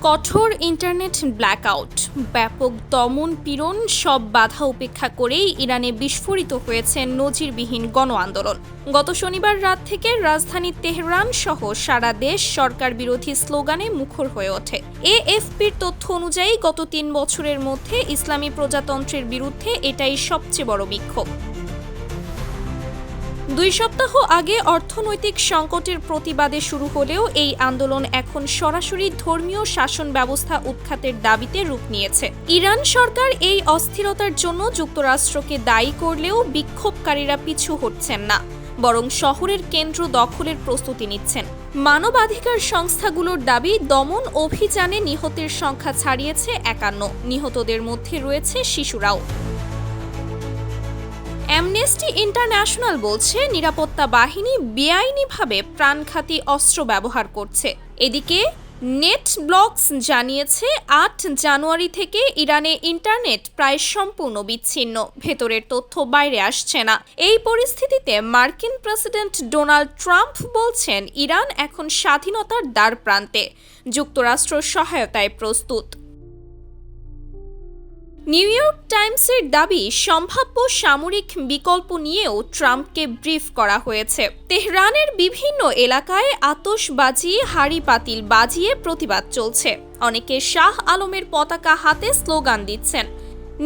কঠোর internet blackout, ব্যাপক দমন পীড়ন সব বাধা উপেক্ষা করেই ইরানে বিস্ফোরিত হয়েছে নজিরবিহীন গণ আন্দোলন। গত শনিবার রাত থেকে রাজধানী তেহরান সহ সারা দেশ সরকার বিরোধী স্লোগানে মুখর হয়ে ওঠে। এএফপির তথ্য অনুযায়ী গত ৩ বছরের মধ্যে ইসলামী প্রজাতন্ত্রের বিরুদ্ধে এটাই সবচেয়ে বড় বিক্ষোভ। ২ সপ্তাহ আগে অর্থনৈতিক সংকটের প্রতিবাদে শুরু হলেও এই আন্দোলন এখন সরাসরি ধর্মীয় শাসন ব্যবস্থা উৎখাতের দাবিতে রূপ নিয়েছে। ইরান সরকার এই অস্থিরতার জন্য যুক্তরাষ্ট্রকে দায়ী করলেও বিক্ষোভকারীরা পিছু হটছেন না, বরং শহরের কেন্দ্র দখলের প্রস্তুতি নিচ্ছেন। মানবাধিকার সংস্থাগুলোর দাবি, দমন অভিযানে নিহতের সংখ্যা ছাড়িয়েছে ৫১। নিহতদের মধ্যে রয়েছে শিশুরাও। অ্যামনেস্টি ইন্টারন্যাশনাল বলছে, নিরাপত্তা বাহিনী বেআইনিভাবে প্রাণঘাতী অস্ত্র ব্যবহার করছে। এদিকে নেটব্লকস জানিয়েছে ৮ জানুয়ারি থেকে ইরানে ইন্টারনেট প্রায় সম্পূর্ণ বিচ্ছিন্ন, ভেতরের তথ্য বাইরে আসছে না। এই পরিস্থিতিতে মার্কিন প্রেসিডেন্ট ডোনাল্ড ট্রাম্প বলছেন, ইরান এখন স্বাধীনতার দ্বার প্রান্তে, যুক্তরাষ্ট্র সহায়তায় প্রস্তুত। নিউ ইয়র্ক টাইমসের দাবি, সম্ভাব্য সামরিক বিকল্প নিয়েও ট্রাম্পকে ব্রিফ করা হয়েছে। তেহরানের বিভিন্ন এলাকায় আতশবাজি, হাঁড়ি পাতিল বাজিয়ে প্রতিবাদ চলছে। অনেকে শাহ আলমের পতাকা হাতে স্লোগান দিচ্ছেন।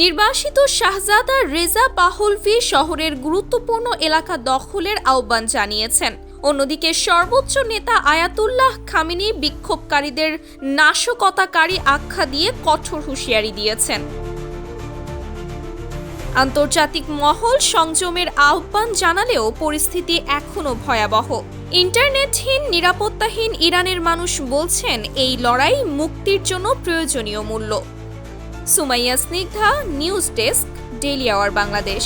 নির্বাসিত শাহজাদা রেজা পাহলভি শহরের গুরুত্বপূর্ণ এলাকা দখলের আহ্বান জানিয়েছেন। অন্যদিকে সর্বোচ্চ নেতা আয়াতুল্লাহ খামেনি বিক্ষোভকারীদের নাশকতাকারী আখ্যা দিয়ে কঠোর হুঁশিয়ারি দিয়েছেন। আন্তর্জাতিক মহল সংযমের আহ্বান জানালেও পরিস্থিতি এখনও ভয়াবহ। ইন্টারনেটহীন, নিরাপত্তাহীন ইরানের মানুষ বলছেন, এই লড়াই মুক্তির জন্য প্রয়োজনীয় মূল্য। Sumaiya Snigdha, news desk, daily our Bangladesh.